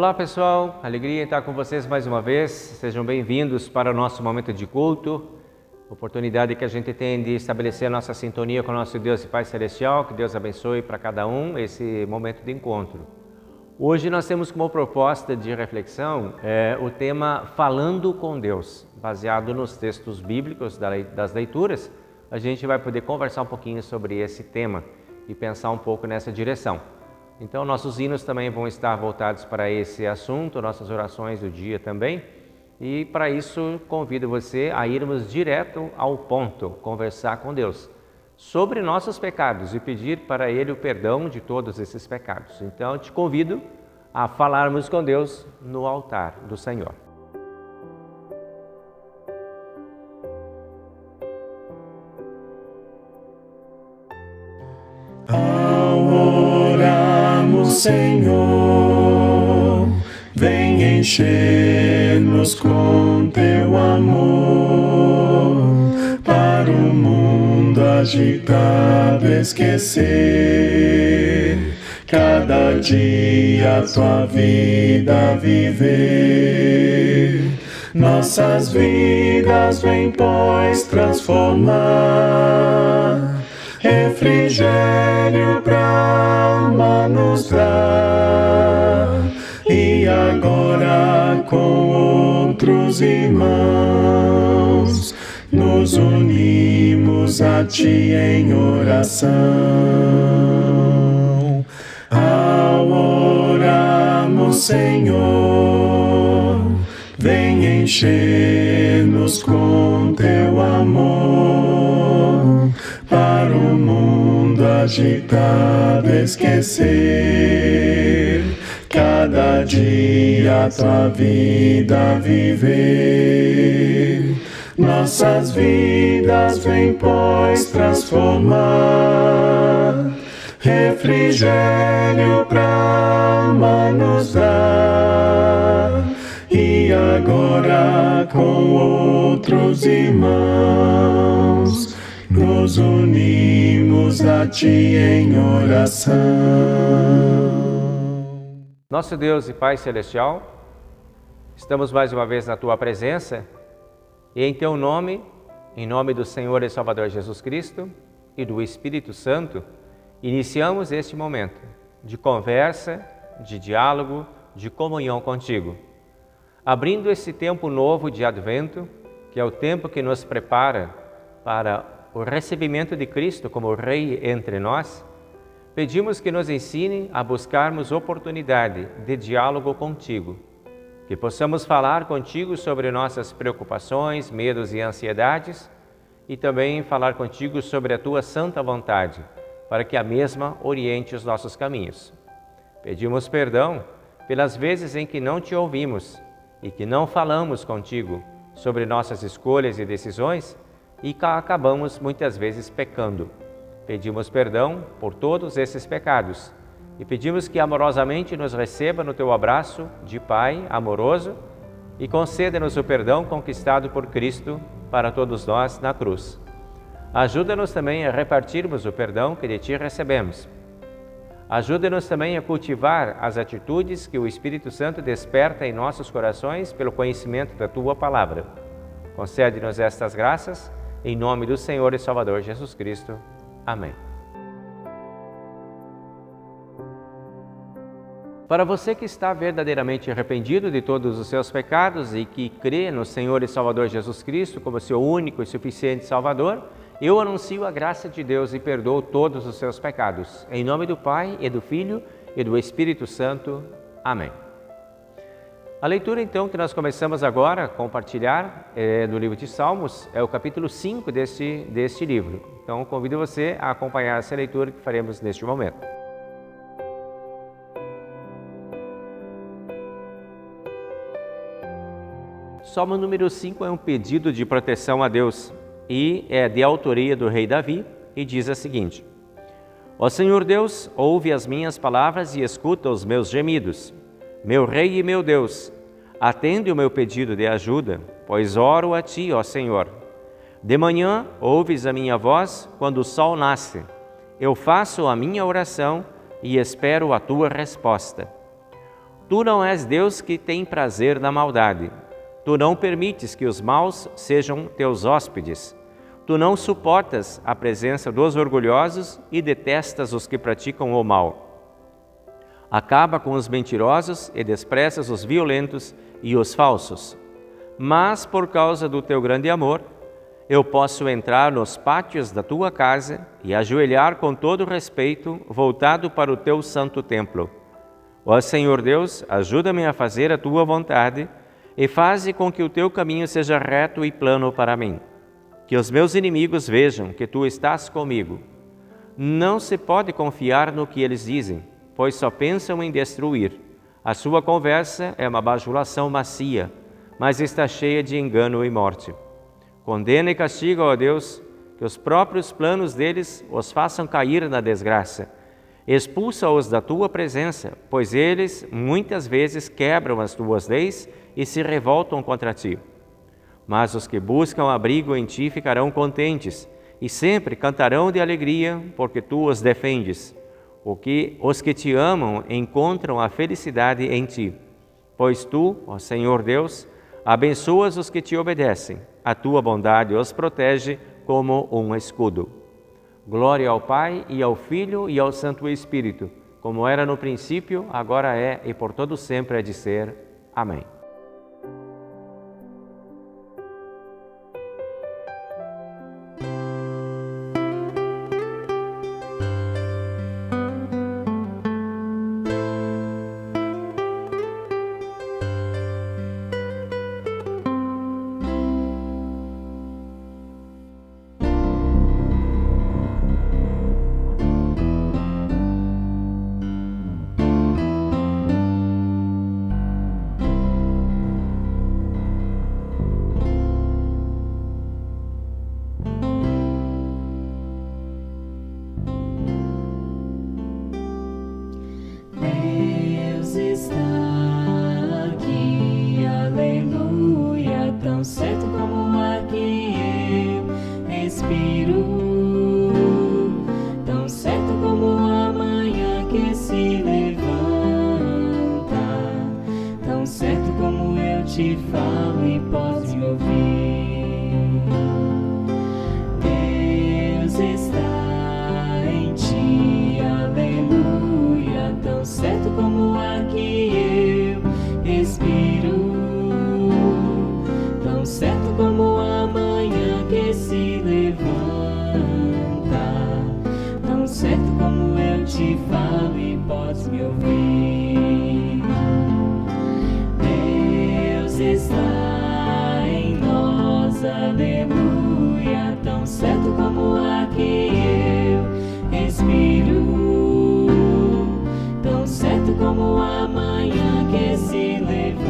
Olá pessoal, alegria em estar com vocês mais uma vez. Sejam bem-vindos para o nosso momento de culto, oportunidade que a gente tem de estabelecer a nossa sintonia com o nosso Deus e Pai Celestial. Que Deus abençoe para cada um esse momento de encontro. Hoje nós temos como proposta de reflexão o tema Falando com Deus, baseado nos textos bíblicos das leituras. A gente vai poder conversar um pouquinho sobre esse tema e pensar um pouco nessa direção. Então, nossos hinos também vão estar voltados para esse assunto, nossas orações do dia também. E para isso, convido você a irmos direto ao ponto, conversar com Deus sobre nossos pecados e pedir para Ele o perdão de todos esses pecados. Então, te convido a falarmos com Deus no altar do Senhor. Senhor, vem encher-nos com teu amor, para o mundo agitado esquecer, cada dia a tua vida viver. Nossas vidas vem, pois, transformar, refrigério pra alma nos dá, e agora com outros irmãos nos unimos a ti em oração. Ao orarmos, Senhor, vem encher-nos com teu amor, para o mundo agitado esquecer, cada dia a tua vida viver. Nossas vidas vem, pois, transformar, refrigério pra alma nos dá, e agora com outros irmãos nos unimos a ti em oração. Nosso Deus e Pai Celestial, estamos mais uma vez na Tua presença e em Teu nome, em nome do Senhor e Salvador Jesus Cristo e do Espírito Santo, iniciamos este momento de conversa, de diálogo, de comunhão contigo. Abrindo esse tempo novo de Advento, que é o tempo que nos prepara para o recebimento de Cristo como Rei entre nós, pedimos que nos ensine a buscarmos oportunidade de diálogo contigo, que possamos falar contigo sobre nossas preocupações, medos e ansiedades, e também falar contigo sobre a tua santa vontade, para que a mesma oriente os nossos caminhos. Pedimos perdão pelas vezes em que não te ouvimos e que não falamos contigo sobre nossas escolhas e decisões, e acabamos muitas vezes pecando. Pedimos perdão por todos esses pecados e pedimos que amorosamente nos receba no teu abraço de Pai amoroso e conceda-nos o perdão conquistado por Cristo para todos nós na cruz. Ajuda-nos também a repartirmos o perdão que de ti recebemos. Ajuda-nos também a cultivar as atitudes que o Espírito Santo desperta em nossos corações pelo conhecimento da tua palavra. Concede-nos estas graças, em nome do Senhor e Salvador Jesus Cristo. Amém. Para você que está verdadeiramente arrependido de todos os seus pecados e que crê no Senhor e Salvador Jesus Cristo como seu único e suficiente Salvador, eu anuncio a graça de Deus e perdoo todos os seus pecados. Em nome do Pai, e do Filho, e do Espírito Santo. Amém. A leitura, então, que nós começamos agora a compartilhar do livro de Salmos é o capítulo 5 deste livro. Então, convido você a acompanhar essa leitura que faremos neste momento. Salmo número 5 é um pedido de proteção a Deus e é de autoria do rei Davi e diz a seguinte: Ó Senhor Deus, ouve as minhas palavras e escuta os meus gemidos. Meu Rei e meu Deus, atende o meu pedido de ajuda, pois oro a Ti, ó Senhor. De manhã ouves a minha voz quando o sol nasce. Eu faço a minha oração e espero a Tua resposta. Tu não és Deus que tem prazer na maldade. Tu não permites que os maus sejam teus hóspedes. Tu não suportas a presença dos orgulhosos e detestas os que praticam o mal. Acaba com os mentirosos e desprezas os violentos e os falsos. Mas, por causa do teu grande amor, eu posso entrar nos pátios da tua casa e ajoelhar com todo respeito, voltado para o teu santo templo. Ó Senhor Deus, ajuda-me a fazer a tua vontade e faze com que o teu caminho seja reto e plano para mim. Que os meus inimigos vejam que tu estás comigo. Não se pode confiar no que eles dizem, pois só pensam em destruir. A sua conversa é uma bajulação macia, mas está cheia de engano e morte. Condena e castiga, ó Deus, que os próprios planos deles os façam cair na desgraça. Expulsa-os da tua presença, pois eles muitas vezes quebram as tuas leis e se revoltam contra ti. Mas os que buscam abrigo em ti ficarão contentes e sempre cantarão de alegria, porque tu os defendes. Os que te amam encontram a felicidade em ti, pois tu, ó Senhor Deus, abençoas os que te obedecem. A tua bondade os protege como um escudo. Glória ao Pai, e ao Filho, e ao Santo Espírito, como era no princípio, agora é, e por todo sempre há de ser. Amém. Certo como a que eu respiro, tão certo como a manhã que se levanta, tão certo como eu te falo e podes me ouvir. Deus está em ti, aleluia, tão certo como a que eu respiro, tão certo como a manhã que se levanta, tão certo como eu te falo e podes me ouvir. Deus está em nós, aleluia, tão certo como a que eu respiro, tão certo como a manhã que se levanta,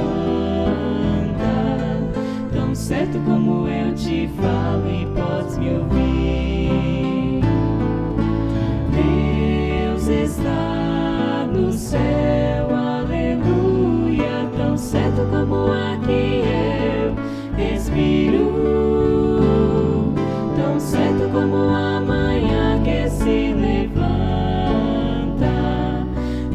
tão certo como eu te falo e podes me ouvir. Deus está no céu, aleluia, tão certo como a que eu respiro, tão certo como a manhã que se levanta,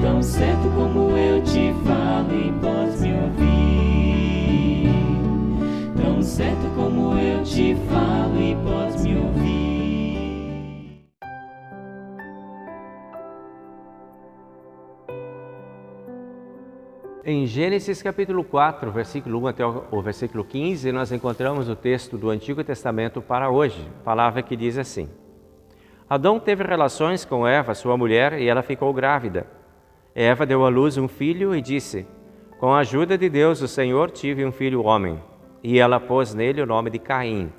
tão certo como eu te falo e podes me ouvir, tão certo como eu te falo e podes me ouvir. Em Gênesis capítulo 4, versículo 1 até o versículo 15, nós encontramos o texto do Antigo Testamento para hoje, palavra que diz assim: Adão teve relações com Eva, sua mulher, e ela ficou grávida. Eva deu à luz um filho e disse: Com a ajuda de Deus, o Senhor, tive um filho homem. E ela pôs nele o nome de Caim.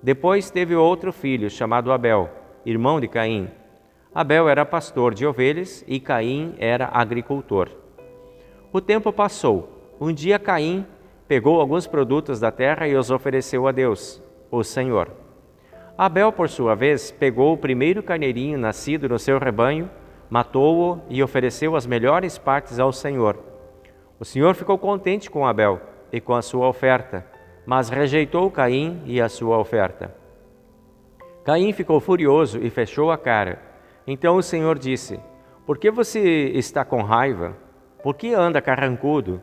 Depois teve outro filho, chamado Abel, irmão de Caim. Abel era pastor de ovelhas e Caim era agricultor. O tempo passou. Um dia Caim pegou alguns produtos da terra e os ofereceu a Deus, o Senhor. Abel, por sua vez, pegou o primeiro carneirinho nascido no seu rebanho, matou-o e ofereceu as melhores partes ao Senhor. O Senhor ficou contente com Abel e com a sua oferta, mas rejeitou Caim e a sua oferta. Caim ficou furioso e fechou a cara. Então o Senhor disse: Por que você está com raiva? Por que anda carrancudo?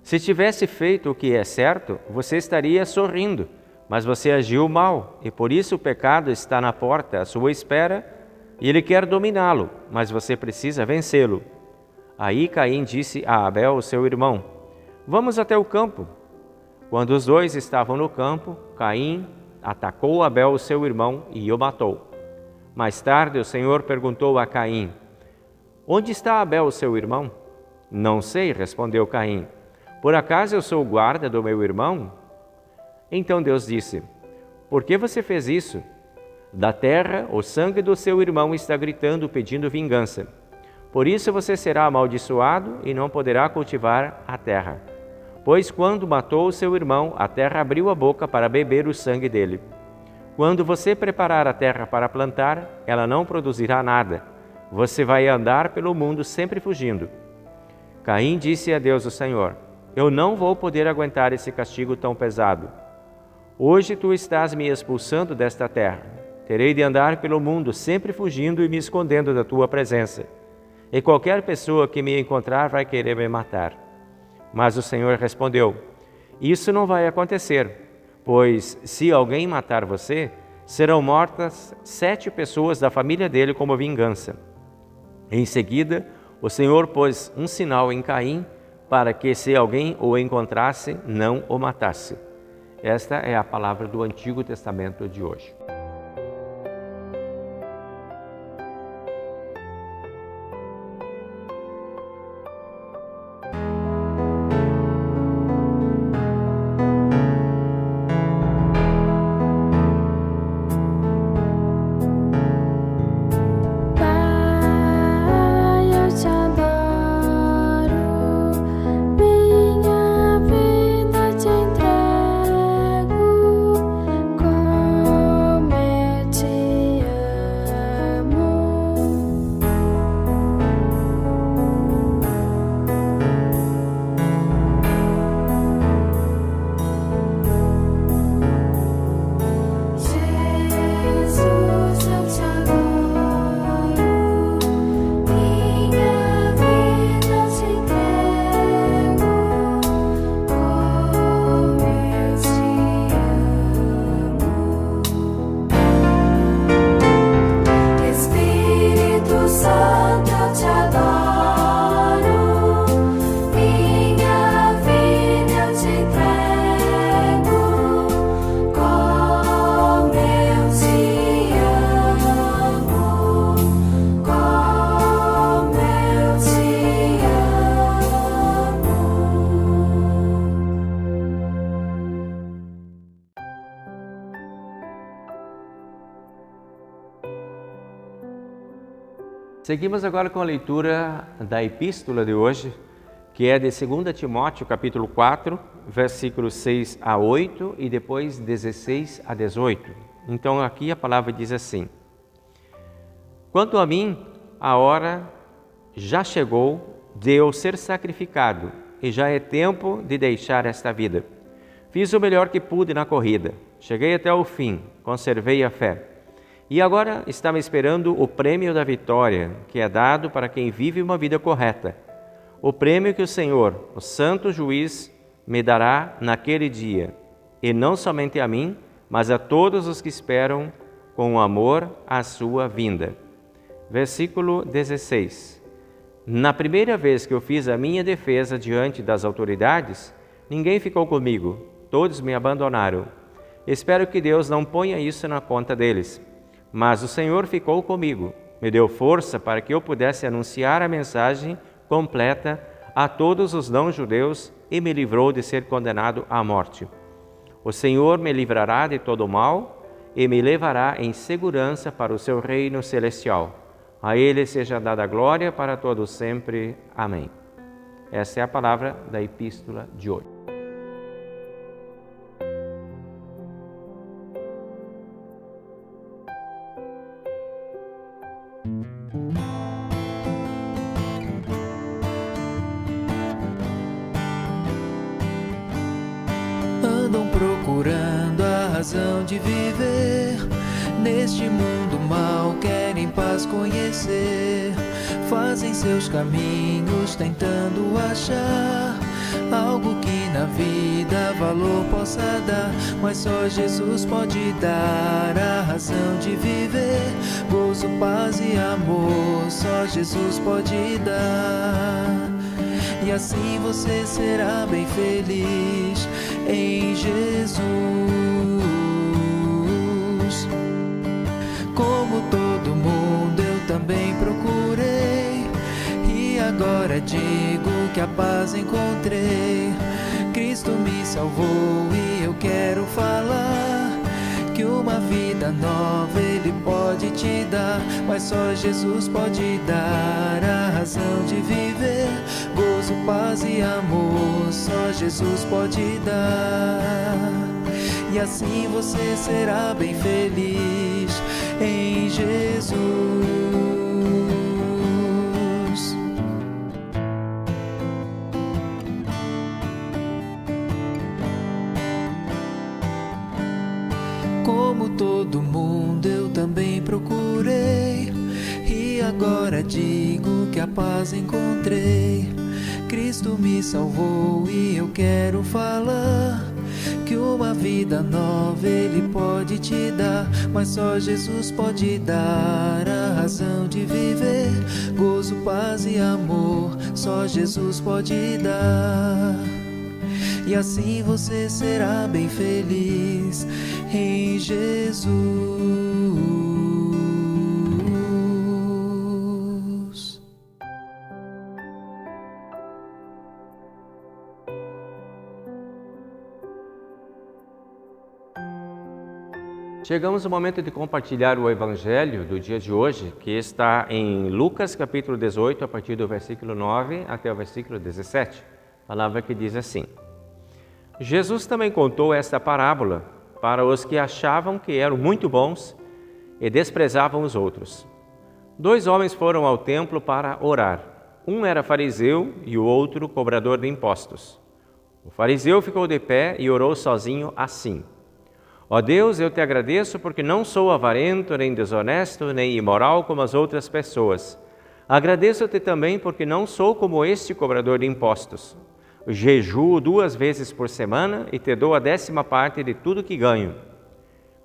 Se tivesse feito o que é certo, você estaria sorrindo, mas você agiu mal, e por isso o pecado está na porta à sua espera, e ele quer dominá-lo, mas você precisa vencê-lo. Aí Caim disse a Abel, seu irmão: Vamos até o campo. Quando os dois estavam no campo, Caim atacou Abel, seu irmão, e o matou. Mais tarde o Senhor perguntou a Caim: Onde está Abel, seu irmão? Não sei, respondeu Caim. Por acaso eu sou o guarda do meu irmão? Então Deus disse: Por que você fez isso? Da terra, o sangue do seu irmão está gritando, pedindo vingança. Por isso você será amaldiçoado e não poderá cultivar a terra. Pois quando matou o seu irmão, a terra abriu a boca para beber o sangue dele. Quando você preparar a terra para plantar, ela não produzirá nada. Você vai andar pelo mundo sempre fugindo. Caim disse a Deus, o Senhor: Eu não vou poder aguentar esse castigo tão pesado. Hoje tu estás me expulsando desta terra. Terei de andar pelo mundo sempre fugindo e me escondendo da tua presença. E qualquer pessoa que me encontrar vai querer me matar. Mas o Senhor respondeu: Isso não vai acontecer, pois se alguém matar você, serão mortas 7 pessoas da família dele como vingança. Em seguida, o Senhor pôs um sinal em Caim, para que, se alguém o encontrasse, não o matasse. Esta é a palavra do Antigo Testamento de hoje. Seguimos agora com a leitura da epístola de hoje, que é de 2 Timóteo, capítulo 4, versículos 6 a 8 e depois 16 a 18. Então aqui a palavra diz assim: Quanto a mim, a hora já chegou de eu ser sacrificado, e já é tempo de deixar esta vida. Fiz o melhor que pude na corrida, cheguei até o fim, conservei a fé. E agora está me esperando o prêmio da vitória, que é dado para quem vive uma vida correta. O prêmio que o Senhor, o Santo Juiz, me dará naquele dia, e não somente a mim, mas a todos os que esperam com amor a sua vinda. Versículo 16. Na primeira vez que eu fiz a minha defesa diante das autoridades, ninguém ficou comigo, todos me abandonaram. Espero que Deus não ponha isso na conta deles. Mas o Senhor ficou comigo, me deu força para que eu pudesse anunciar a mensagem completa a todos os não-judeus e me livrou de ser condenado à morte. O Senhor me livrará de todo mal e me levará em segurança para o seu reino celestial. A Ele seja dada a glória para todos sempre. Amém. Essa é a palavra da epístola de hoje. Andam procurando a razão de viver Neste mundo mal querem paz conhecer, fazem seus caminhos tentando achar algo que na vida valor possa dar, mas só Jesus pode dar a razão de viver. Gozo, paz e amor, só Jesus pode dar. E assim você será bem feliz em Jesus. Como todo mundo eu também procurei, e agora digo que a paz encontrei. Cristo me salvou e eu quero falar que uma vida nova Ele pode te dar, mas só Jesus pode dar a razão de viver. Gozo, paz e amor, só Jesus pode dar. E assim você será bem feliz em Jesus. Como todo mundo eu também procurei, e agora digo que a paz encontrei. Cristo me salvou e eu quero falar que uma vida nova Ele pode te dar, mas só Jesus pode dar a razão de viver. Gozo, paz e amor, só Jesus pode dar. E assim você será bem feliz em Jesus. Chegamos ao momento de compartilhar o Evangelho do dia de hoje, que está em Lucas capítulo 18, a partir do versículo 9 até o versículo 17. Palavra que diz assim: Jesus também contou esta parábola para os que achavam que eram muito bons e desprezavam os outros. 2 homens foram ao templo para orar. Um era fariseu e o outro cobrador de impostos. O fariseu ficou de pé e orou sozinho assim: Ó Deus, eu te agradeço porque não sou avarento, nem desonesto, nem imoral como as outras pessoas. Agradeço-te também porque não sou como este cobrador de impostos. Jejuo 2 vezes por semana e te dou a 10ª parte de tudo que ganho.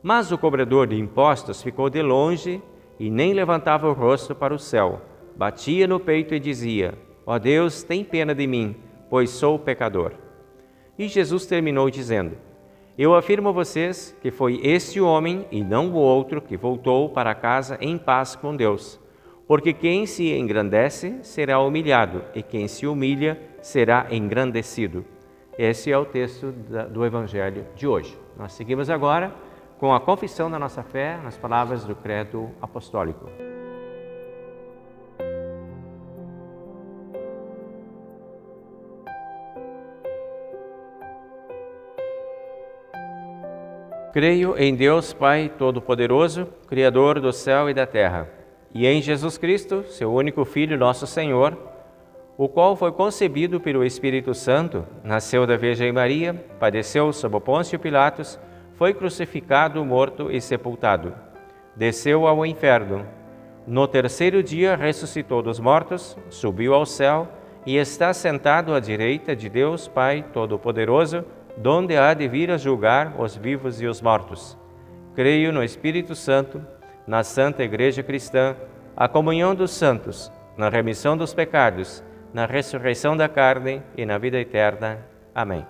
Mas o cobrador de impostos ficou de longe e nem levantava o rosto para o céu. Batia no peito e dizia: Ó Deus, tem pena de mim, pois sou pecador. E Jesus terminou dizendo: Eu afirmo a vocês que foi este homem e não o outro que voltou para casa em paz com Deus. Porque quem se engrandece será humilhado, e quem se humilha será engrandecido. Esse é o texto do Evangelho de hoje. Nós seguimos agora com a confissão da nossa fé nas palavras do Credo Apostólico. Creio em Deus Pai Todo-Poderoso, Criador do céu e da terra, e em Jesus Cristo, seu único Filho, nosso Senhor, o qual foi concebido pelo Espírito Santo, nasceu da Virgem Maria, padeceu sob Pôncio Pilatos, foi crucificado, morto e sepultado. Desceu ao inferno. No 3º dia ressuscitou dos mortos, subiu ao céu e está sentado à direita de Deus Pai Todo-Poderoso, donde há de vir a julgar os vivos e os mortos. Creio no Espírito Santo, na Santa Igreja Cristã, a comunhão dos santos, na remissão dos pecados, na ressurreição da carne e na vida eterna. Amém.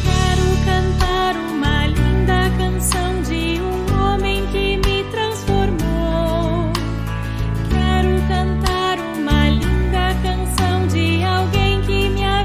Quero cantar uma linda canção de alguém que me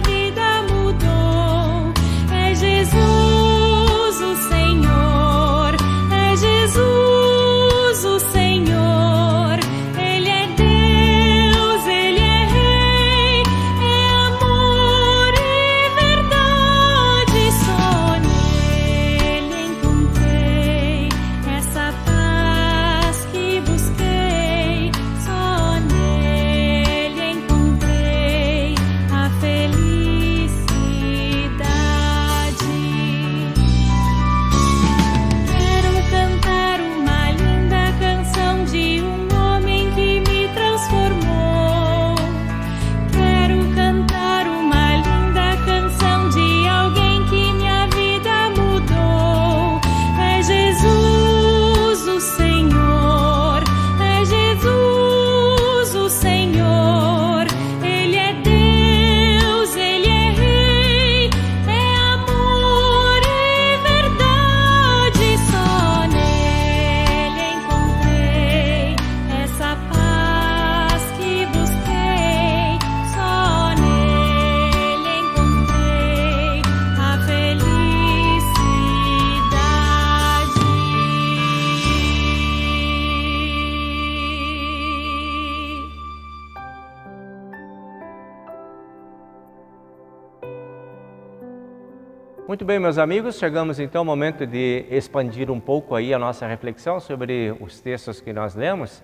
Muito bem, meus amigos, chegamos então ao momento de expandir um pouco aí a nossa reflexão sobre os textos que nós lemos,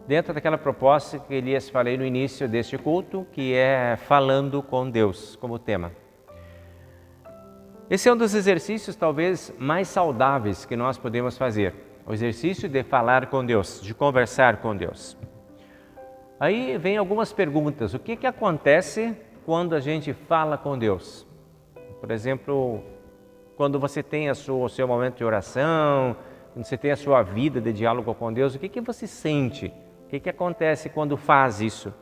dentro daquela proposta que lhes falei no início deste culto, que é falando com Deus como tema. Esse é um dos exercícios talvez mais saudáveis que nós podemos fazer, o exercício de falar com Deus, de conversar com Deus. Aí vem algumas perguntas, o que acontece quando a gente fala com Deus? Por exemplo, quando você tem o seu momento de oração, quando você tem a sua vida de diálogo com Deus, o que você sente? O que acontece quando faz isso?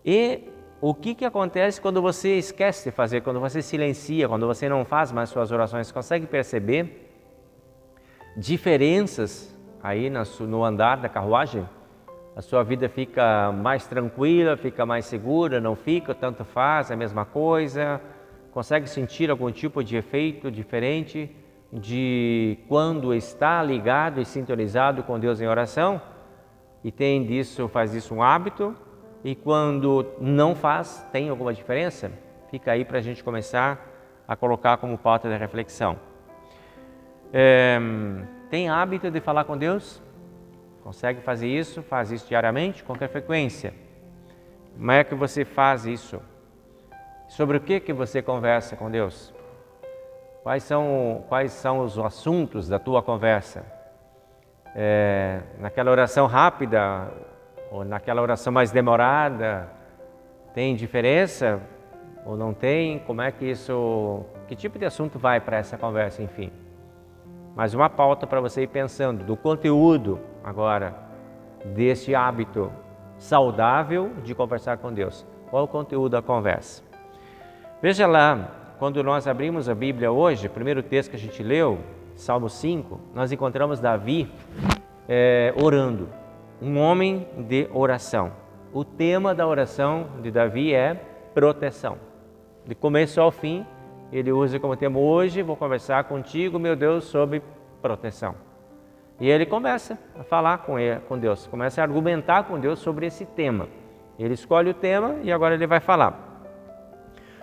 E o que acontece quando você esquece de fazer, quando você silencia, quando você não faz mais suas orações? Você consegue perceber diferenças aí no andar da carruagem? A sua vida fica mais tranquila, fica mais segura, não fica, tanto faz, é a mesma coisa? Consegue sentir algum tipo de efeito diferente de quando está ligado e sintonizado com Deus em oração e faz disso um hábito, e quando não faz, tem alguma diferença? Fica aí para a gente começar a colocar como pauta da reflexão. Tem hábito de falar com Deus? Consegue fazer isso? Faz isso diariamente? Com que frequência? Como é que você faz isso? Sobre o que você conversa com Deus? Quais são os assuntos da tua conversa? Naquela oração rápida ou naquela oração mais demorada, tem diferença ou não tem? Como é que que tipo de assunto vai para essa conversa, enfim? Mais uma pauta para você ir pensando do conteúdo agora desse hábito saudável de conversar com Deus. Qual é o conteúdo da conversa? Veja lá, quando nós abrimos a Bíblia hoje, o primeiro texto que a gente leu, Salmo 5, nós encontramos Davi orando, um homem de oração. O tema da oração de Davi é proteção. De começo ao fim, ele usa como tema: hoje vou conversar contigo, meu Deus, sobre proteção. E ele começa a falar com Deus, começa a argumentar com Deus sobre esse tema. Ele escolhe o tema e agora ele vai falar.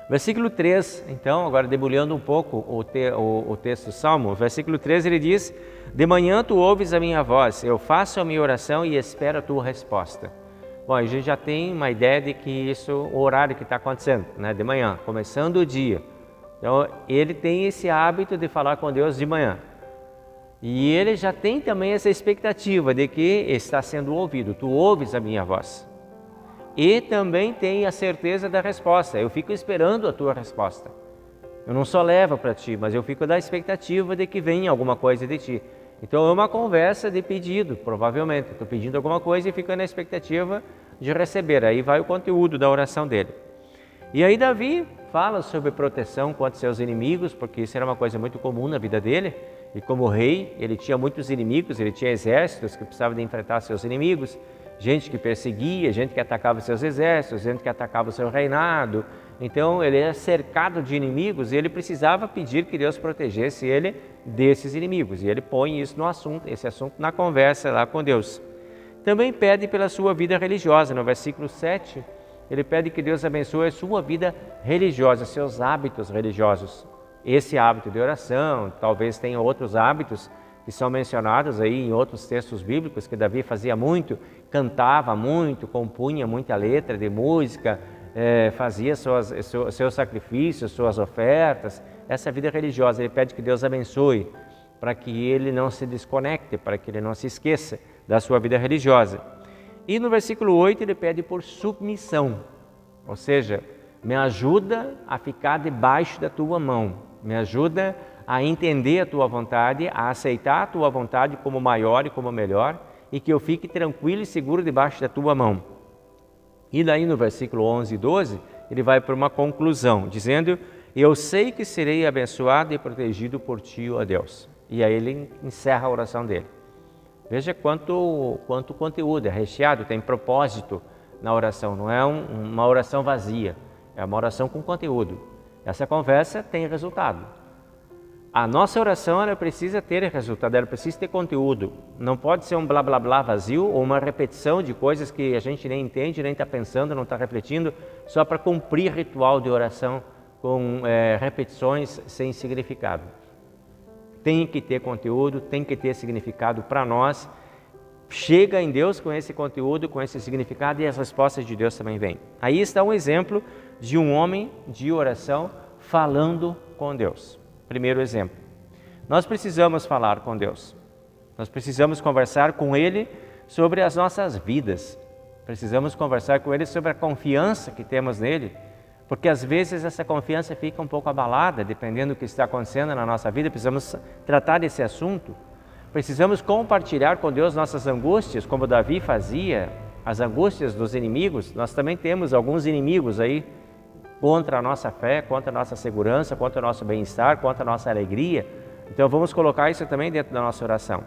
Versículo 3, então, agora debulhando um pouco o texto do Salmo, versículo 3 ele diz: de manhã tu ouves a minha voz, eu faço a minha oração e espero a tua resposta. Bom, a gente já tem uma ideia de que isso é o horário que está acontecendo, né? De manhã, começando o dia. Então, ele tem esse hábito de falar com Deus de manhã. E ele já tem também essa expectativa de que está sendo ouvido, tu ouves a minha voz. E também tem a certeza da resposta, eu fico esperando a tua resposta. Eu não só levo para ti, mas eu fico da expectativa de que venha alguma coisa de ti. Então é uma conversa de pedido, provavelmente. Estou pedindo alguma coisa e fico na expectativa de receber. Aí vai o conteúdo da oração dele. E aí Davi fala sobre proteção contra seus inimigos, porque isso era uma coisa muito comum na vida dele. E como rei, ele tinha muitos inimigos, ele tinha exércitos que precisavam de enfrentar seus inimigos. Gente que perseguia, gente que atacava seus exércitos, gente que atacava o seu reinado. Então ele era cercado de inimigos e ele precisava pedir que Deus protegesse ele desses inimigos. E ele põe isso esse assunto na conversa lá com Deus. Também pede pela sua vida religiosa. No versículo 7, ele pede que Deus abençoe a sua vida religiosa, seus hábitos religiosos. Esse hábito de oração, talvez tenha outros hábitos que são mencionados aí em outros textos bíblicos, que Davi fazia muito, cantava muito, compunha muita letra de música, fazia seus sacrifícios, suas ofertas. Essa vida religiosa, ele pede que Deus abençoe, para que ele não se desconecte, para que ele não se esqueça da sua vida religiosa. E no versículo 8 ele pede por submissão, ou seja, me ajuda a ficar debaixo da tua mão, me ajuda a entender a tua vontade, a aceitar a tua vontade como maior e como melhor, e que eu fique tranquilo e seguro debaixo da tua mão. E daí no versículo 11 e 12, ele vai para uma conclusão, dizendo: eu sei que serei abençoado e protegido por ti, ó Deus. E aí ele encerra a oração dele. Veja quanto conteúdo, é recheado, tem propósito na oração, não é uma oração vazia, é uma oração com conteúdo. Essa conversa tem resultado. A nossa oração, ela precisa ter resultado, ela precisa ter conteúdo. Não pode ser um blá blá blá vazio ou uma repetição de coisas que a gente nem entende, nem está pensando, não está refletindo, só para cumprir ritual de oração com repetições sem significado. Tem que ter conteúdo, tem que ter significado para nós. Chega em Deus com esse conteúdo, com esse significado, e as respostas de Deus também vêm. Aí está um exemplo de um homem de oração falando com Deus. Primeiro exemplo. Nós precisamos falar com Deus. Nós precisamos conversar com Ele sobre as nossas vidas. Precisamos conversar com Ele sobre a confiança que temos nele, porque às vezes essa confiança fica um pouco abalada, dependendo do que está acontecendo na nossa vida. Precisamos tratar desse assunto. Precisamos compartilhar com Deus nossas angústias, como Davi fazia, as angústias dos inimigos. Nós também temos alguns inimigos aí contra a nossa fé, contra a nossa segurança, contra o nosso bem-estar, contra a nossa alegria. Então vamos colocar isso também dentro da nossa oração.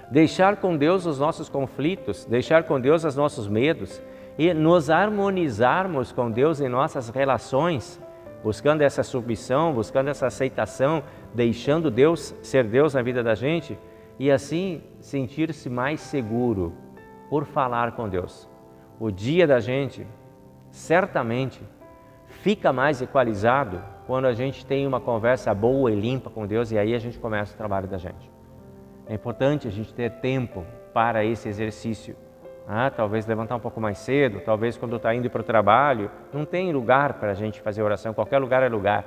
Deixar com Deus os nossos conflitos, deixar com Deus os nossos medos e nos harmonizarmos com Deus em nossas relações, buscando essa submissão, buscando essa aceitação, deixando Deus ser Deus na vida da gente e assim sentir-se mais seguro por falar com Deus. O dia da gente certamente fica mais equalizado quando a gente tem uma conversa boa e limpa com Deus, e aí a gente começa o trabalho da gente. É importante a gente ter tempo para esse exercício. Talvez levantar um pouco mais cedo, talvez quando está indo para o trabalho. Não tem lugar para a gente fazer oração, qualquer lugar é lugar.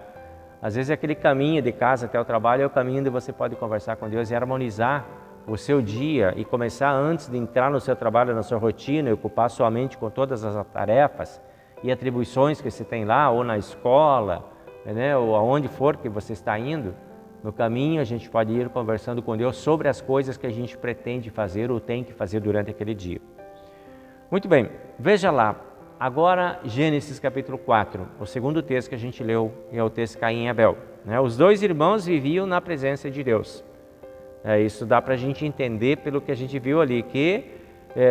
Às vezes aquele caminho de casa até o trabalho é o caminho onde você pode conversar com Deus e harmonizar o seu dia e começar antes de entrar no seu trabalho, na sua rotina, e ocupar sua mente com todas as tarefas e atribuições que você tem lá, ou na escola, né, ou aonde for que você está indo. No caminho a gente pode ir conversando com Deus sobre as coisas que a gente pretende fazer ou tem que fazer durante aquele dia. Muito bem, veja lá, agora Gênesis capítulo 4, o segundo texto que a gente leu é o texto Caim e Abel. Os dois irmãos viviam na presença de Deus. Isso dá para a gente entender pelo que a gente viu ali, que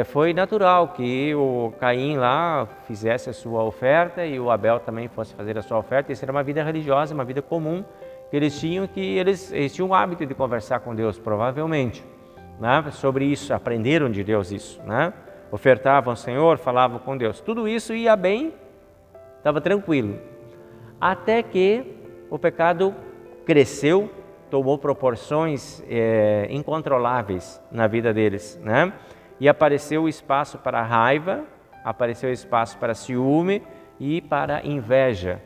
foi natural que o Caim lá fizesse a sua oferta e o Abel também fosse fazer a sua oferta. Isso era uma vida religiosa, uma vida comum que eles tinham o hábito de conversar com Deus, provavelmente, né? Sobre isso, aprenderam de Deus isso, né? Ofertavam ao Senhor, falavam com Deus. Tudo isso ia bem, estava tranquilo. Até que o pecado cresceu, tomou proporções incontroláveis na vida deles, né? E apareceu espaço para raiva, apareceu espaço para ciúme e para inveja.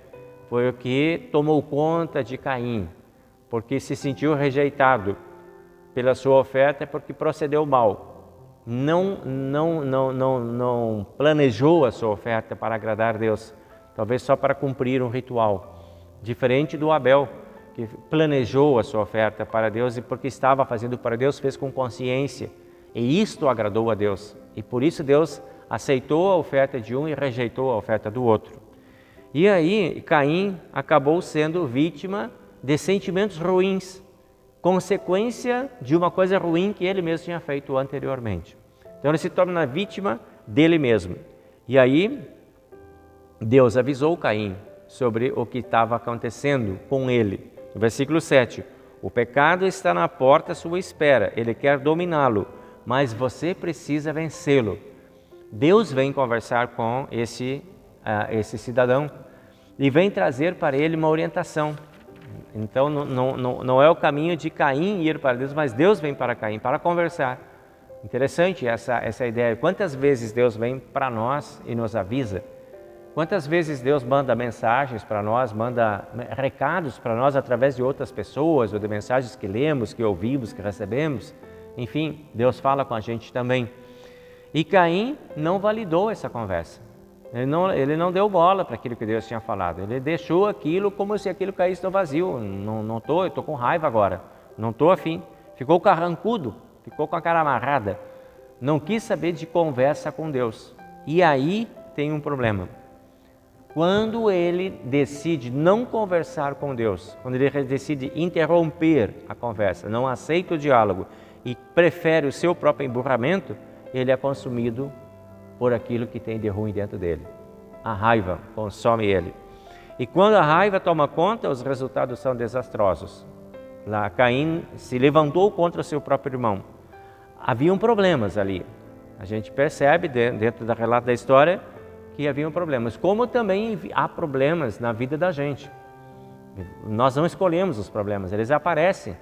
Foi o que tomou conta de Caim, porque se sentiu rejeitado pela sua oferta, porque procedeu mal. Não planejou a sua oferta para agradar a Deus, talvez só para cumprir um ritual. Diferente do Abel, que planejou a sua oferta para Deus e porque estava fazendo para Deus, fez com consciência. E isto agradou a Deus. E por isso Deus aceitou a oferta de um e rejeitou a oferta do outro. E aí Caim acabou sendo vítima de sentimentos ruins, consequência de uma coisa ruim que ele mesmo tinha feito anteriormente. Então ele se torna vítima dele mesmo. E aí Deus avisou Caim sobre o que estava acontecendo com ele. No versículo 7, o pecado está na porta à sua espera, ele quer dominá-lo, mas você precisa vencê-lo. Deus vem conversar com esse cidadão e vem trazer para ele uma orientação. Então não é o caminho de Caim ir para Deus, mas Deus vem para Caim para conversar. Interessante essa ideia. Quantas vezes Deus vem para nós e nos avisa? Quantas vezes Deus manda mensagens para nós, manda recados para nós através de outras pessoas, ou de mensagens que lemos, que ouvimos, que recebemos. Enfim, Deus fala com a gente também. E Caim não validou essa conversa. Ele não deu bola para aquilo que Deus tinha falado. Ele deixou aquilo como se aquilo caísse no vazio. Eu estou com raiva agora. Não estou afim. Ficou carrancudo, ficou com a cara amarrada. Não quis saber de conversa com Deus. E aí tem um problema. Quando ele decide não conversar com Deus, quando ele decide interromper a conversa, não aceita o diálogo e prefere o seu próprio emburramento, ele é consumido por aquilo que tem de ruim dentro dele. A raiva consome ele. E quando a raiva toma conta, os resultados são desastrosos. Lá Caim se levantou contra o seu próprio irmão. Haviam problemas ali. A gente percebe dentro da relato da história que haviam problemas, como também há problemas na vida da gente. Nós não escolhemos os problemas, eles aparecem.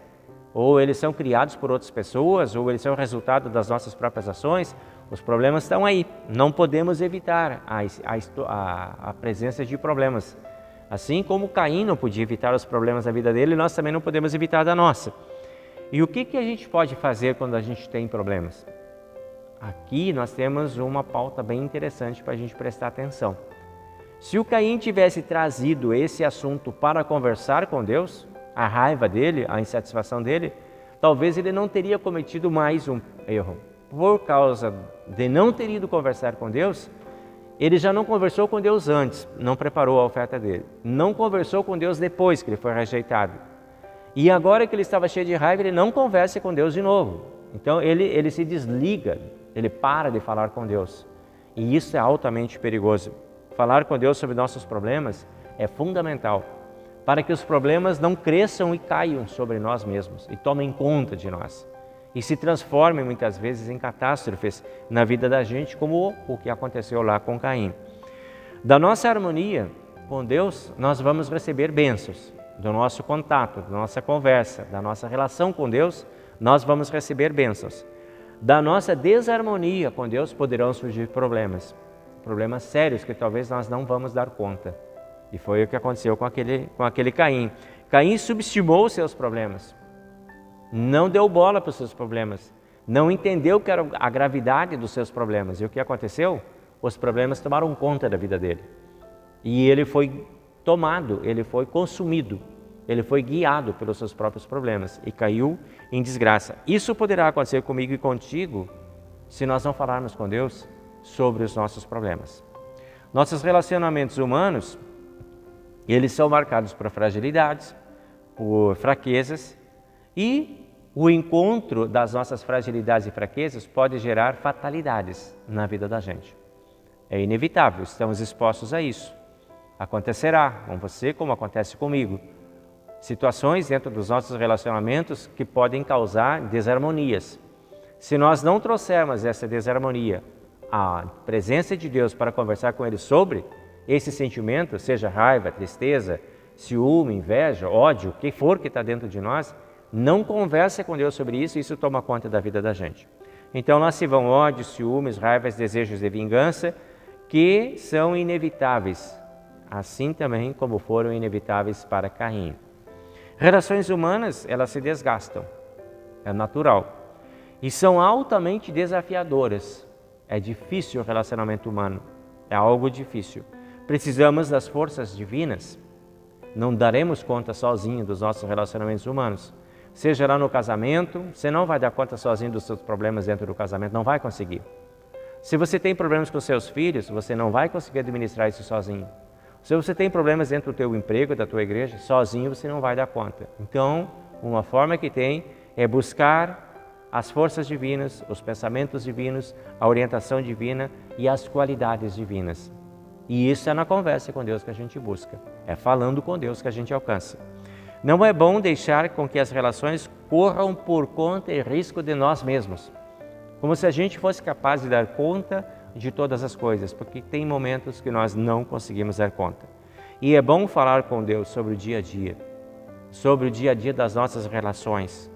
Ou eles são criados por outras pessoas, ou eles são resultado das nossas próprias ações. Os problemas estão aí, não podemos evitar a presença de problemas. Assim como Caim não podia evitar os problemas da vida dele, nós também não podemos evitar da nossa. E o que a gente pode fazer quando a gente tem problemas? Aqui nós temos uma pauta bem interessante para a gente prestar atenção. Se o Caim tivesse trazido esse assunto para conversar com Deus, a raiva dele, a insatisfação dele, talvez ele não teria cometido mais um erro. Por causa de não ter ido conversar com Deus, ele já não conversou com Deus antes, não preparou a oferta dele. Não conversou com Deus depois que ele foi rejeitado. E agora que ele estava cheio de raiva, ele não conversa com Deus de novo. Então ele se desliga, ele para de falar com Deus. E isso é altamente perigoso. Falar com Deus sobre nossos problemas é fundamental, para que os problemas não cresçam e caiam sobre nós mesmos e tomem conta de nós. E se transformem muitas vezes em catástrofes na vida da gente, como o que aconteceu lá com Caim. Da nossa harmonia com Deus, nós vamos receber bênçãos. Do nosso contato, da nossa conversa, da nossa relação com Deus, nós vamos receber bênçãos. Da nossa desarmonia com Deus poderão surgir problemas sérios que talvez nós não vamos dar conta. E foi o que aconteceu com aquele Caim. Caim subestimou os seus problemas, não deu bola para os seus problemas, não entendeu que era a gravidade dos seus problemas. E o que aconteceu? Os problemas tomaram conta da vida dele. E ele foi tomado, ele foi consumido, ele foi guiado pelos seus próprios problemas e caiu em desgraça. Isso poderá acontecer comigo e contigo se nós não falarmos com Deus sobre os nossos problemas. Nossos relacionamentos humanos, eles são marcados por fragilidades, por fraquezas, e o encontro das nossas fragilidades e fraquezas pode gerar fatalidades na vida da gente. É inevitável, estamos expostos a isso. Acontecerá com você como acontece comigo. Situações dentro dos nossos relacionamentos que podem causar desarmonias. Se nós não trouxermos essa desarmonia à presença de Deus para conversar com Ele sobre esse sentimento, seja raiva, tristeza, ciúme, inveja, ódio, o que for que está dentro de nós, não conversa com Deus sobre isso, isso toma conta da vida da gente. Então lá se vão ódios, ciúmes, raivas, desejos de vingança, que são inevitáveis, assim também como foram inevitáveis para Caim. Relações humanas, elas se desgastam, é natural, e são altamente desafiadoras. É difícil o relacionamento humano, é algo difícil. Precisamos das forças divinas, não daremos conta sozinho dos nossos relacionamentos humanos. Seja lá no casamento, você não vai dar conta sozinho dos seus problemas dentro do casamento, não vai conseguir. Se você tem problemas com seus filhos, você não vai conseguir administrar isso sozinho. Se você tem problemas dentro do teu emprego, da tua igreja, sozinho você não vai dar conta. Então, uma forma que tem é buscar as forças divinas, os pensamentos divinos, a orientação divina e as qualidades divinas. E isso é na conversa com Deus que a gente busca, é falando com Deus que a gente alcança. Não é bom deixar com que as relações corram por conta e risco de nós mesmos, como se a gente fosse capaz de dar conta de todas as coisas, porque tem momentos que nós não conseguimos dar conta. E é bom falar com Deus sobre o dia a dia das nossas relações,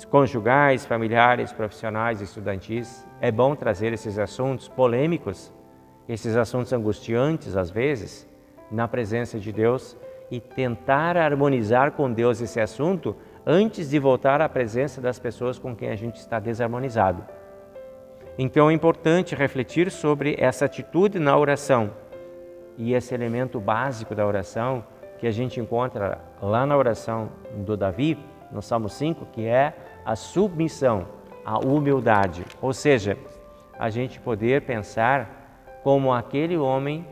conjugais, familiares, profissionais, estudantis. É bom trazer esses assuntos polêmicos, esses assuntos angustiantes às vezes, na presença de Deus e tentar harmonizar com Deus esse assunto antes de voltar à presença das pessoas com quem a gente está desarmonizado. Então é importante refletir sobre essa atitude na oração e esse elemento básico da oração que a gente encontra lá na oração do Davi, no Salmo 5, que é a submissão, a humildade. Ou seja, a gente poder pensar como aquele homem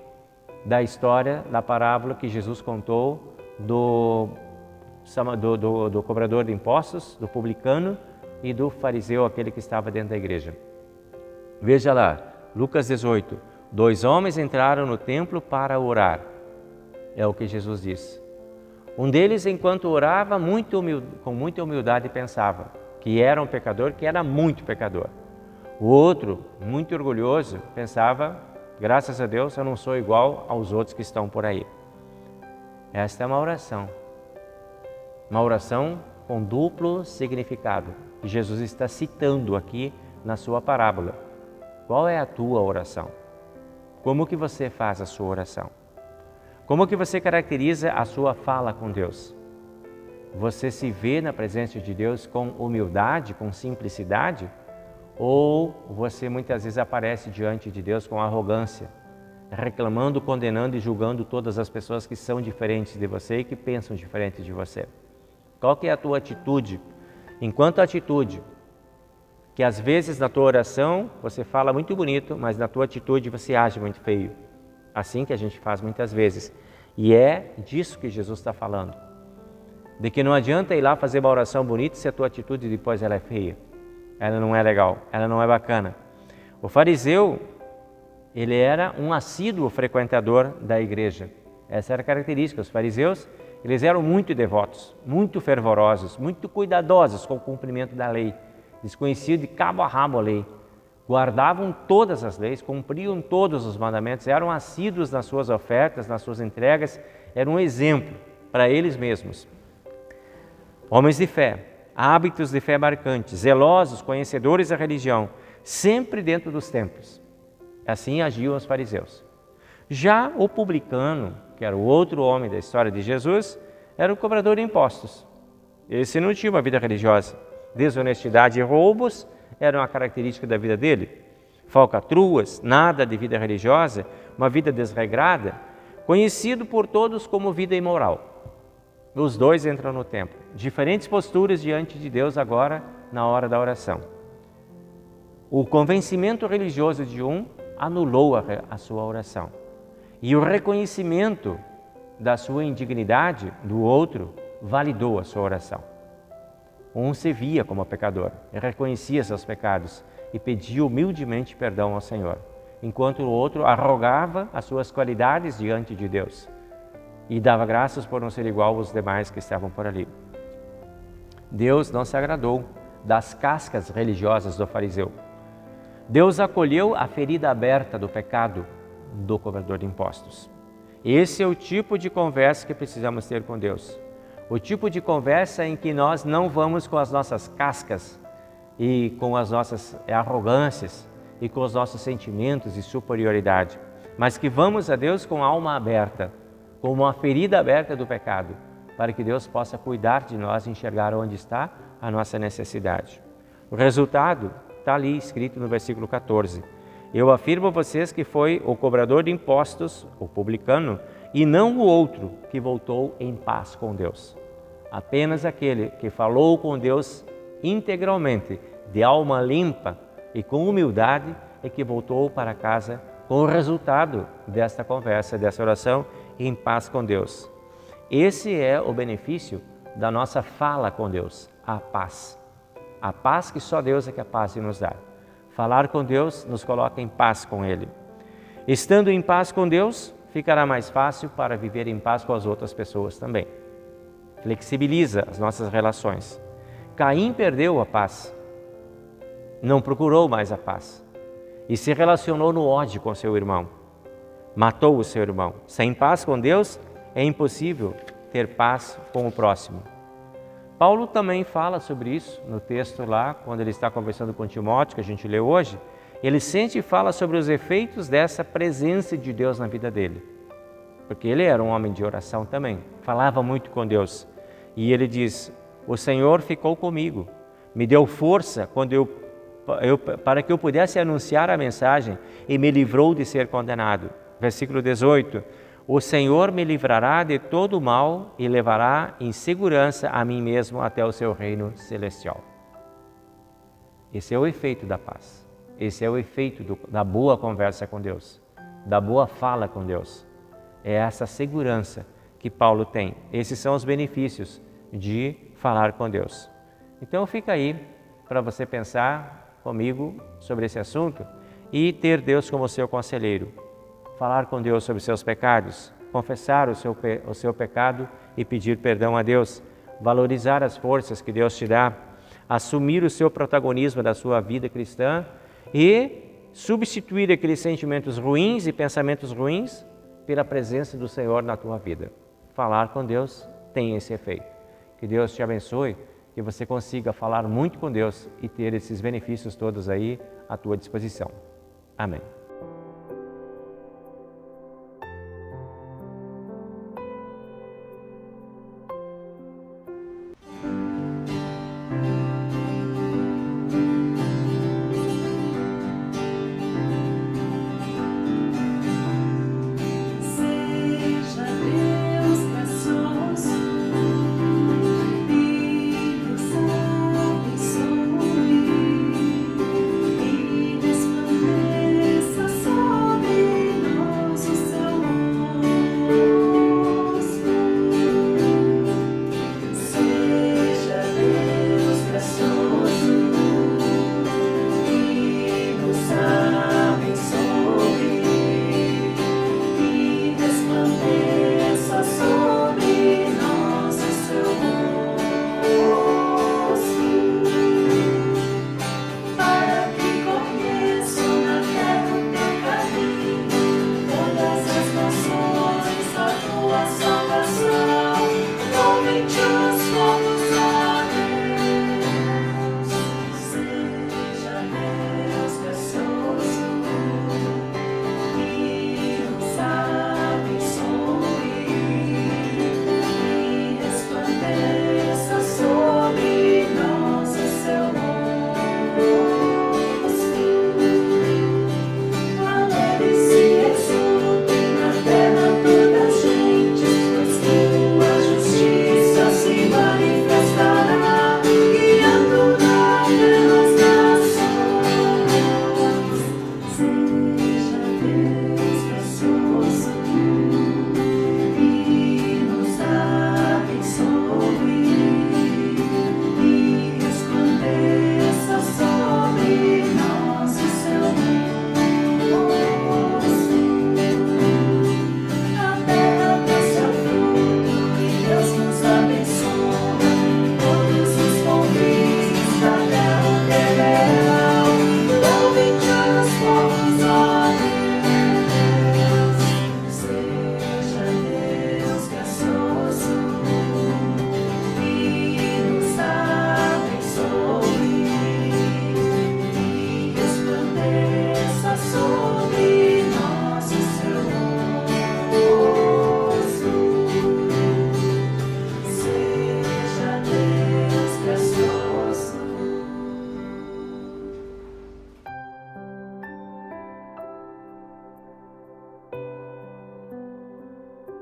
da história, da parábola que Jesus contou do cobrador de impostos, do publicano e do fariseu, aquele que estava dentro da igreja. Veja lá, Lucas 18, 2 homens entraram no templo para orar, é o que Jesus diz. Um deles, enquanto orava, com muita humildade pensava que era um pecador, que era muito pecador. O outro, muito orgulhoso, pensava Graças a Deus eu não sou igual aos outros que estão por aí. Esta é uma oração com duplo significado, que Jesus está citando aqui na sua parábola. Qual é a tua oração? Como que você faz a sua oração? Como que você caracteriza a sua fala com Deus? Você se vê na presença de Deus com humildade, com simplicidade? Ou você muitas vezes aparece diante de Deus com arrogância, reclamando, condenando e julgando todas as pessoas que são diferentes de você e que pensam diferente de você? Qual que é a tua atitude? Enquanto atitude, que às vezes na tua oração você fala muito bonito, mas na tua atitude você age muito feio. Assim que a gente faz muitas vezes. E é disso que Jesus está falando. De que não adianta ir lá fazer uma oração bonita se a tua atitude depois ela é feia. Ela não é legal, ela não é bacana. O fariseu, ele era um assíduo frequentador da igreja. Essa era a característica. Os fariseus, eles eram muito devotos, muito fervorosos, muito cuidadosos com o cumprimento da lei. Eles conheciam de cabo a rabo a lei. Guardavam todas as leis, cumpriam todos os mandamentos, eram assíduos nas suas ofertas, nas suas entregas, eram um exemplo para eles mesmos. Homens de fé, hábitos de fé marcantes, zelosos, conhecedores da religião, sempre dentro dos templos. Assim agiam os fariseus. Já o publicano, que era o outro homem da história de Jesus, era o cobrador de impostos. Esse não tinha uma vida religiosa. Desonestidade e roubos eram a característica da vida dele. Falcatruas, nada de vida religiosa, uma vida desregrada, conhecido por todos como vida imoral. Os dois entram no templo. Diferentes posturas diante de Deus agora na hora da oração. O convencimento religioso de um anulou a sua oração. E o reconhecimento da sua indignidade do outro validou a sua oração. Um se via como pecador, reconhecia seus pecados e pedia humildemente perdão ao Senhor, enquanto o outro arrogava as suas qualidades diante de Deus e dava graças por não ser igual aos demais que estavam por ali. Deus não se agradou das cascas religiosas do fariseu. Deus acolheu a ferida aberta do pecado do cobrador de impostos. Esse é o tipo de conversa que precisamos ter com Deus. O tipo de conversa em que nós não vamos com as nossas cascas e com as nossas arrogâncias e com os nossos sentimentos de superioridade, mas que vamos a Deus com a alma aberta, com uma ferida aberta do pecado, para que Deus possa cuidar de nós e enxergar onde está a nossa necessidade. O resultado está ali escrito no versículo 14. Eu afirmo a vocês que foi o cobrador de impostos, o publicano, e não o outro que voltou em paz com Deus. Apenas aquele que falou com Deus integralmente, de alma limpa e com humildade, é que voltou para casa com o resultado desta conversa, dessa oração, em paz com Deus. Esse é o benefício da nossa fala com Deus, a paz. A paz que só Deus é capaz de nos dar. Falar com Deus nos coloca em paz com Ele. Estando em paz com Deus, ficará mais fácil para viver em paz com as outras pessoas também. Flexibiliza as nossas relações. Caim perdeu a paz, não procurou mais a paz e se relacionou no ódio com seu irmão. Matou o seu irmão. Sem paz com Deus, é impossível ter paz com o próximo. Paulo também fala sobre isso no texto lá, quando ele está conversando com Timóteo, que a gente leu hoje. Ele sente e fala sobre os efeitos dessa presença de Deus na vida dele. Porque ele era um homem de oração também, falava muito com Deus. E ele diz, o Senhor ficou comigo, me deu força para que eu pudesse anunciar a mensagem e me livrou de ser condenado. Versículo 18, o Senhor me livrará de todo o mal e levará em segurança a mim mesmo até o seu reino celestial. Esse é o efeito da paz. Esse é o efeito da boa conversa com Deus, da boa fala com Deus. É essa segurança que Paulo tem. Esses são os benefícios de falar com Deus. Então fica aí para você pensar comigo sobre esse assunto e ter Deus como seu conselheiro. Falar com Deus sobre seus pecados, confessar o seu pecado e pedir perdão a Deus, valorizar as forças que Deus te dá, assumir o seu protagonismo da sua vida cristã e substituir aqueles sentimentos ruins e pensamentos ruins pela presença do Senhor na tua vida. Falar com Deus tem esse efeito. Que Deus te abençoe, que você consiga falar muito com Deus e ter esses benefícios todos aí à tua disposição. Amém.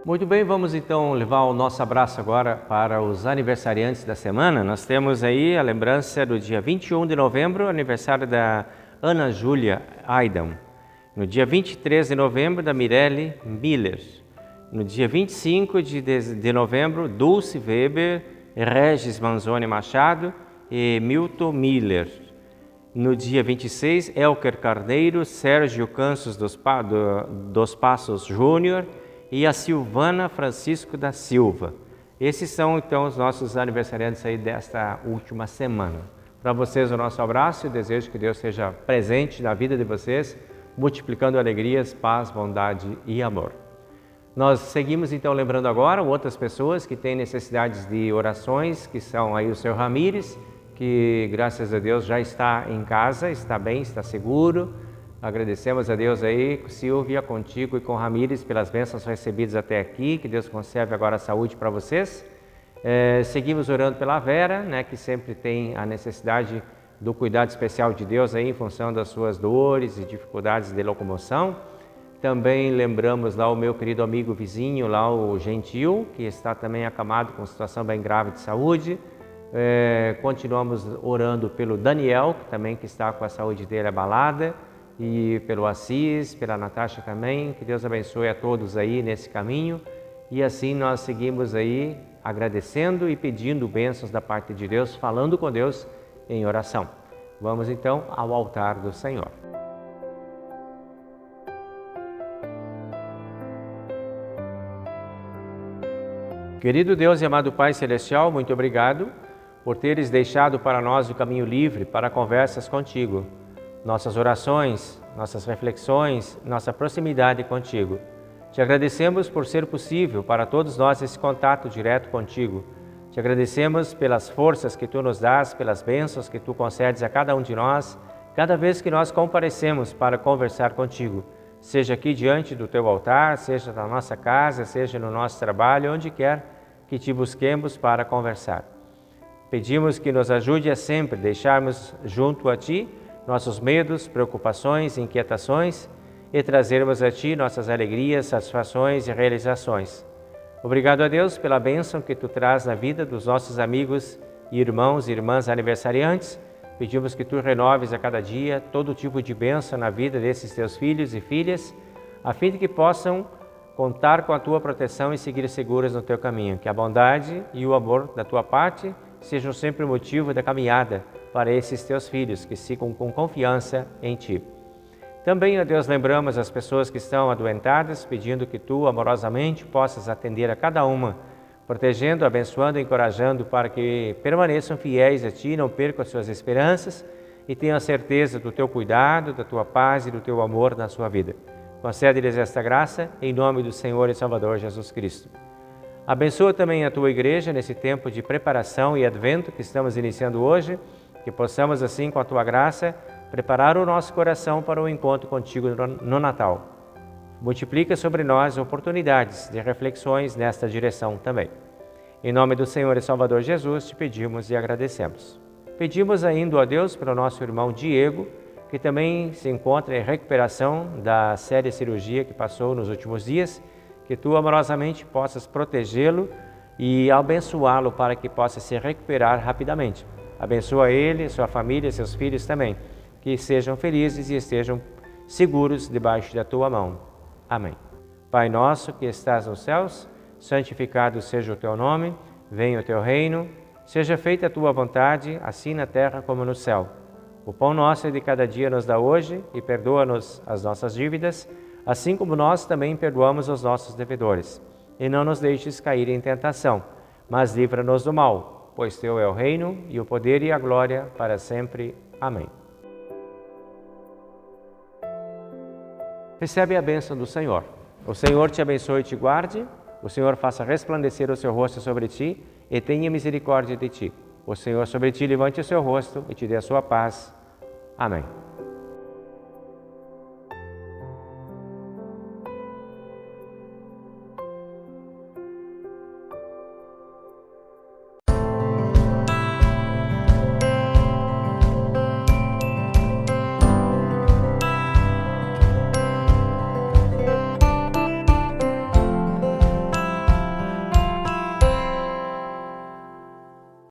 Muito bem, vamos então levar o nosso abraço agora para os aniversariantes da semana. Nós temos aí a lembrança do dia 21 de novembro, aniversário da Ana Júlia Aidan. No dia 23 de novembro, da Mirelle Miller. No dia 25 de novembro, Dulce Weber, Regis Manzoni Machado e Milton Miller. No dia 26, Elker Carneiro, Sérgio Cansos dos Passos Júnior e a Silvana Francisco da Silva. Esses são então os nossos aniversariantes aí desta última semana. Para vocês o nosso abraço e desejo que Deus seja presente na vida de vocês, multiplicando alegrias, paz, bondade e amor. Nós seguimos então lembrando agora outras pessoas que têm necessidades de orações, que são aí o Sr. Ramires, que graças a Deus já está em casa, está bem, está seguro. Agradecemos a Deus aí, Silvia, contigo e com Ramires, pelas bênçãos recebidas até aqui, que Deus conserve agora a saúde para vocês. Seguimos orando pela Vera, né, que sempre tem a necessidade do cuidado especial de Deus aí, em função das suas dores e dificuldades de locomoção. Também lembramos lá o meu querido amigo vizinho, lá o Gentil, que está também acamado com situação bem grave de saúde. Continuamos orando pelo Daniel, que também está com a saúde dele abalada, e pelo Assis, pela Natasha também. Que Deus abençoe a todos aí nesse caminho. E assim nós seguimos aí agradecendo e pedindo bênçãos da parte de Deus, falando com Deus em oração. Vamos então ao altar do Senhor. Querido Deus e amado Pai Celestial, muito obrigado por teres deixado para nós o caminho livre para conversas contigo. Nossas orações, nossas reflexões, nossa proximidade contigo. Te agradecemos por ser possível para todos nós esse contato direto contigo. Te agradecemos pelas forças que tu nos dás, pelas bênçãos que tu concedes a cada um de nós, cada vez que nós comparecemos para conversar contigo, seja aqui diante do teu altar, seja na nossa casa, seja no nosso trabalho, onde quer que te busquemos para conversar. Pedimos que nos ajude a sempre deixarmos junto a ti nossos medos, preocupações, inquietações e trazermos a ti nossas alegrias, satisfações e realizações. Obrigado a Deus pela bênção que tu traz na vida dos nossos amigos, irmãos e irmãs aniversariantes. Pedimos que tu renoves a cada dia todo tipo de bênção na vida desses teus filhos e filhas, a fim de que possam contar com a tua proteção e seguir seguros no teu caminho. Que a bondade e o amor da tua parte sejam sempre o motivo da caminhada para esses teus filhos que sigam com confiança em ti. Também, ó Deus, lembramos as pessoas que estão adoentadas, pedindo que tu, amorosamente, possas atender a cada uma, protegendo, abençoando e encorajando para que permaneçam fiéis a ti, não percam as suas esperanças e tenham a certeza do teu cuidado, da tua paz e do teu amor na sua vida. Concede-lhes esta graça, em nome do Senhor e Salvador Jesus Cristo. Abençoa também a tua igreja nesse tempo de preparação e advento que estamos iniciando hoje, que possamos assim, com a tua graça, preparar o nosso coração para o encontro contigo no Natal. Multiplica sobre nós oportunidades de reflexões nesta direção também. Em nome do Senhor e Salvador Jesus, te pedimos e agradecemos. Pedimos ainda a Deus pelo nosso irmão Diego, que também se encontra em recuperação da séria cirurgia que passou nos últimos dias, que tu amorosamente possas protegê-lo e abençoá-lo para que possa se recuperar rapidamente. Abençoa ele, sua família, seus filhos também, que sejam felizes e estejam seguros debaixo da tua mão. Amém. Pai nosso que estás nos céus, santificado seja o teu nome, venha o teu reino, seja feita a tua vontade, assim na terra como no céu. O pão nosso de cada dia nos dá hoje e perdoa-nos as nossas dívidas, assim como nós também perdoamos os nossos devedores. E não nos deixes cair em tentação, mas livra-nos do mal, pois teu é o reino e o poder e a glória para sempre. Amém. Recebe a bênção do Senhor. O Senhor te abençoe e te guarde, o Senhor faça resplandecer o seu rosto sobre ti e tenha misericórdia de ti. O Senhor sobre ti levante o seu rosto e te dê a sua paz. Amém.